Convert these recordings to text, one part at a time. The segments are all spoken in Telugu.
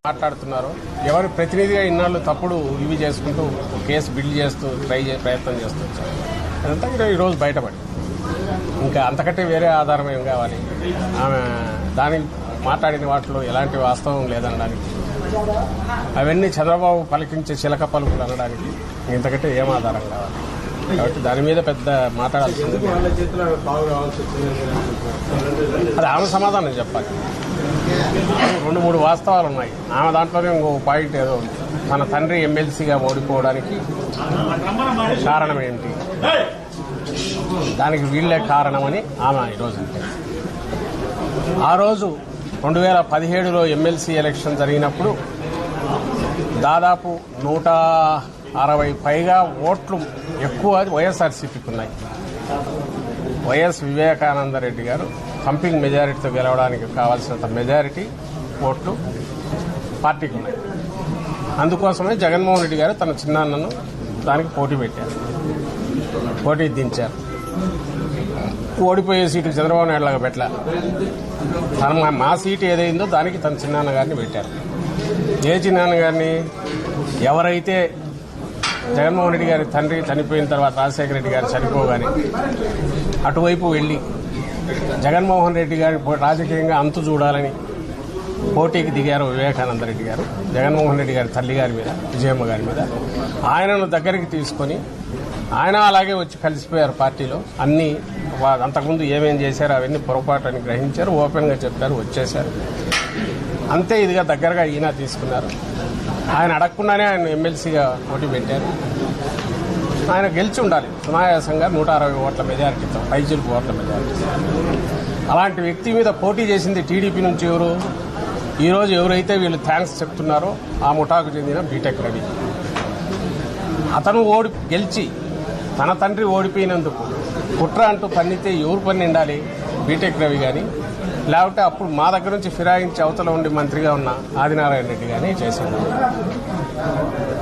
మాట్లాడుతున్నారు. ఎవరు ప్రతినిధిగా ఇన్నాళ్ళు తప్పుడు ఇవి చేసుకుంటూ కేసు బిల్డ్ చేస్తూ ప్రయత్నం చేస్తూ వచ్చారు. అదంతా ఈరోజు బయటపడి ఇంకా అంతకంటే వేరే ఆధారం ఏం కావాలి? ఆమె దానికి మాట్లాడిన వాటిలో ఎలాంటి వాస్తవం లేదనడానికి, అవన్నీ చంద్రబాబు పలికించే చిలక పలుకులు అనడానికి ఇంతకంటే ఏం ఆధారం కావాలి? కాబట్టి దాని మీద పెద్ద మాట్లాడాల్సింది. అది ఆమె సమాధానం చెప్పాలి. 2-3 వాస్తవాలు ఉన్నాయి. ఆమె దాంట్లోనే ఇంకో పాయింట్ ఏదో ఉంది. తన తండ్రి ఎమ్మెల్సీగా ఓడిపోవడానికి కారణం ఏంటి, దానికి వీళ్లే కారణమని ఆమె ఈరోజు అంటే. ఆ రోజు 2017లో ఎమ్మెల్సీ ఎలక్షన్ జరిగినప్పుడు దాదాపు 160 పైగా ఓట్లు ఎక్కువ వైఎస్ఆర్సీపీకి ఉన్నాయి. వైఎస్ వివేకానందరెడ్డి గారు పంపింగ్ మెజారిటీతో గెలవడానికి కావాల్సినంత మెజారిటీ ఓట్లు పార్టీకి ఉన్నాయి. అందుకోసమే జగన్మోహన్ రెడ్డి గారు తన చిన్నాన్నను దానికి పోటీ దించారు. ఓడిపోయే సీటు చంద్రబాబు నాయుడు లాగా పెట్టలే. మా సీటు ఏదైందో దానికి తన చిన్నాన్న గారిని పెట్టారు. ఏ చిన్నాన్న గారిని? ఎవరైతే జగన్మోహన్ రెడ్డి గారి తండ్రి చనిపోయిన తర్వాత రాజశేఖర రెడ్డి గారు చనిపోగానే అటువైపు వెళ్లి జగన్మోహన్ రెడ్డి గారి రాజకీయంగా అంతు చూడాలని పోటీకి దిగారు వివేకానంద రెడ్డి గారు జగన్మోహన్ రెడ్డి గారి తల్లి గారి మీద, విజయమ్మ గారి మీద. ఆయనను దగ్గరికి తీసుకొని ఆయన అలాగే వచ్చి కలిసిపోయారు పార్టీలో. అన్ని అంతకుముందు ఏమేం చేశారో అవన్నీ పొరపాటు అని గ్రహించారు, ఓపెన్గా చెప్పారు, వచ్చేశారు. అంతే ఇదిగా దగ్గరగా ఈయన తీసుకున్నారు. ఆయన అడగకుండానే ఆయన ఎమ్మెల్సీగా పోటీ పెట్టారు. ఆయన గెలిచి ఉండాలి సునాయాసంగా 160 ఓట్ల మెజారిటీతో, 5 ఓట్ల మెజారిటీ. అలాంటి వ్యక్తి మీద పోటీ చేసింది టీడీపీ నుంచి ఎవరు? ఈరోజు ఎవరైతే వీళ్ళు థ్యాంక్స్ చెప్తున్నారో ఆ ముఠాకు చెందిన బీటెక్ రవి. అతను గెలిచి తన తండ్రి ఓడిపోయినందుకు కుట్ర అంటూ పన్నితే ఎవరు పన్నిండాలి? బీటెక్ రవి కానీ, లేకపోతే అప్పుడు మా దగ్గర నుంచి ఫిరాయించి అవతల ఉండి మంత్రిగా ఉన్న ఆదినారాయణ రెడ్డి కానీ చేశారు.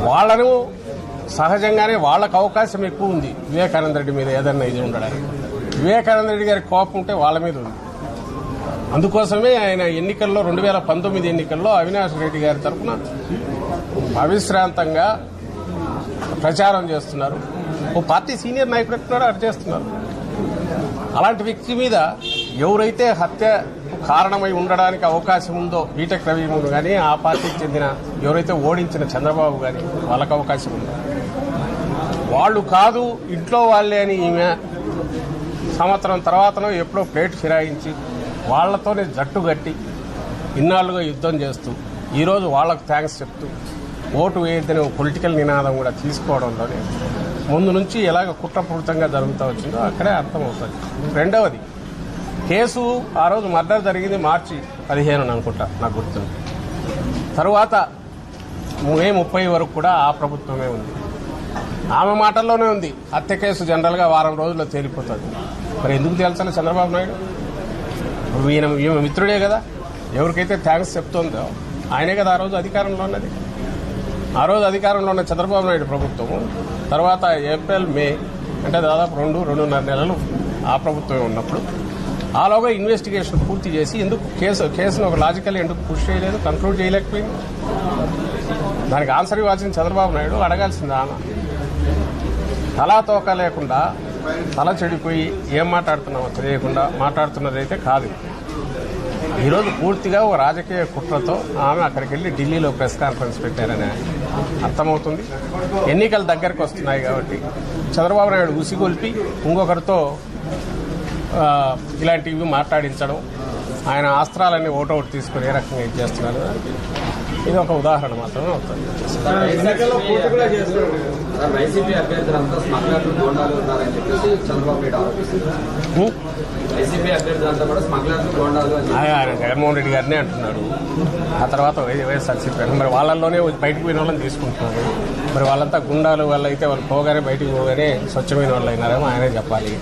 వాళ్లను సహజంగానే వాళ్లకు అవకాశం ఎక్కువ ఉంది వివేకానంద రెడ్డి మీద ఏదన్నా ఇది ఉండడానికి. వివేకానంద రెడ్డి గారి కోపం ఉంటే వాళ్ళ మీద ఉంది. అందుకోసమే ఆయన ఎన్నికల్లో 2019 ఎన్నికల్లో అవినాష్ రెడ్డి గారి తరఫున అవిశ్రాంతంగా ప్రచారం చేస్తున్నారు. ఓ పార్టీ సీనియర్ నాయకుడు ఎట్టున్నారో అటు చేస్తున్నారు. అలాంటి వ్యక్తి మీద ఎవరైతే హత్య కారణమై ఉండడానికి అవకాశం ఉందో బీటెక్ రవి కానీ, ఆ పార్టీకి చెందిన ఎవరైతే ఓడించిన చంద్రబాబు కానీ వాళ్ళకు అవకాశం ఉంది. వాళ్ళు కాదు ఇంట్లో వాళ్ళే అని ఈమె సంవత్సరం తర్వాతనో ఎప్పుడో ప్లేట్ ఫిరాయించి వాళ్లతోనే జట్టు కట్టి ఇన్నాళ్లుగా యుద్ధం చేస్తూ ఈరోజు వాళ్లకు థ్యాంక్స్ చెప్తూ ఓటు వేయద్దని పొలిటికల్ నినాదం కూడా తీసుకోవడంలోనే ముందు నుంచి ఎలాగ కుట్రపూరితంగా జరుగుతూ వచ్చిందో అక్కడే అర్థమవుతుంది. రెండవది, కేసు ఆ రోజు మర్డర్ జరిగింది మార్చి 15 అనుకుంటా, నాకు గుర్తుంది. తరువాత మే 30 వరకు కూడా ఆ ప్రభుత్వమే ఉంది. ఆమె మాటల్లోనే ఉంది హత్య కేసు జనరల్గా వారం రోజుల్లో తేలిపోతుంది. మరి ఎందుకు తేల్చాలి చంద్రబాబు నాయుడు? ఈయన మిత్రుడే కదా. ఎవరికైతే థ్యాంక్స్ చెప్తుందో ఆయనే కదా ఆ రోజు అధికారంలో ఉన్నది. ఆ రోజు అధికారంలో ఉన్న చంద్రబాబు నాయుడు ప్రభుత్వము తర్వాత ఏప్రిల్ మే అంటే దాదాపు 2-2.5 నెలలు ఆ ప్రభుత్వమే ఉన్నప్పుడు ఆలోగా ఇన్వెస్టిగేషన్ పూర్తి చేసి ఎందుకు కేసును ఒక లాజికల్ ఎందుకు పుష్ చేయలేదు, కంక్లూడ్ చేయలేకపోయింది? దానికి ఆన్సర్ ఇవ్వాల్సింది చంద్రబాబు నాయుడు. అడగాల్సింది ఆమె. తలా తోక లేకుండా తల చెడిపోయి ఏం మాట్లాడుతున్నామో తెలియకుండా మాట్లాడుతున్నదైతే కాదు. ఈరోజు పూర్తిగా ఒక రాజకీయ కుట్రతో ఆమె అక్కడికి వెళ్లి ఢిల్లీలో ప్రెస్ కాన్ఫరెన్స్ పెట్టారని అర్థమవుతుంది. ఎన్నికలు దగ్గరకు వస్తున్నాయి కాబట్టి చంద్రబాబు నాయుడు ఉసిగొల్పి ఇంకొకరితో ఇలాంటివి మాట్లాడించడం, ఆయన అస్త్రాలన్నీ ఓటౌట్ తీసుకుని ఏ రకంగా ఇది చేస్తున్నారు, ఇది ఒక ఉదాహరణ మాత్రమే అవుతుంది. వైసీపీ అభ్యర్థులంతా స్మగ్లర్లు గోండాలు ఉన్నారని చెప్పేసి చంద్రబాబు నాయుడు ఆరోపిస్తున్నారు. వైసీపీ అభ్యర్థులంతా కూడా స్మగ్లర్లు గోండాలు ఆయన జగన్మోహన్ రెడ్డి గారినే అంటున్నారు. ఆ తర్వాత వైఎస్ఆర్సీపీ మరి వాళ్ళల్లోనే బయటకు పోయిన వాళ్ళని తీసుకుంటున్నారు. మరి వాళ్ళంతా గుండాలు వాళ్ళైతే వాళ్ళు పోగానే బయటికి పోగానే స్వచ్ఛమైన వాళ్ళు అయినారేమో ఆయనే చెప్పాలి.